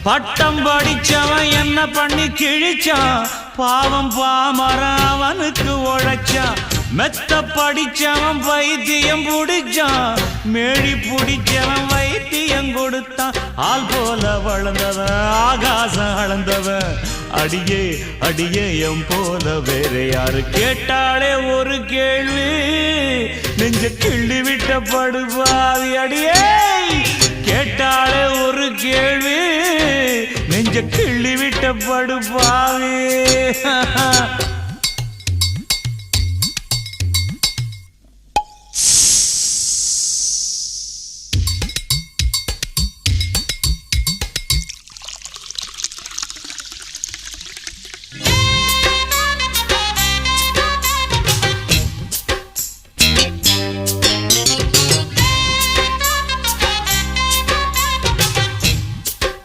பட்டம் படிச்சவன் என்ன பண்ணி கிழிச்சான், பாவம் பாமரன் அவனுக்கு உழைச்சான். மெத்த படிச்சவன் வைத்தியம் புடிச்சான், மேழி புடிச்சவன் வைத்தியம் கொடுத்தான். ஆள் போல வளர்ந்தவன் ஆகாசம் அளந்தவன், அடியே அடியே எம் போல வேற யாரு கேட்டாலே ஒரு கேள்வி, நெஞ்ச கிள்ளி விட்ட படுபாவி. அடியே கேட்டாலே ஒரு கேள்வி, நெஞ்ச கிள்ளி விட்ட படுபாவி.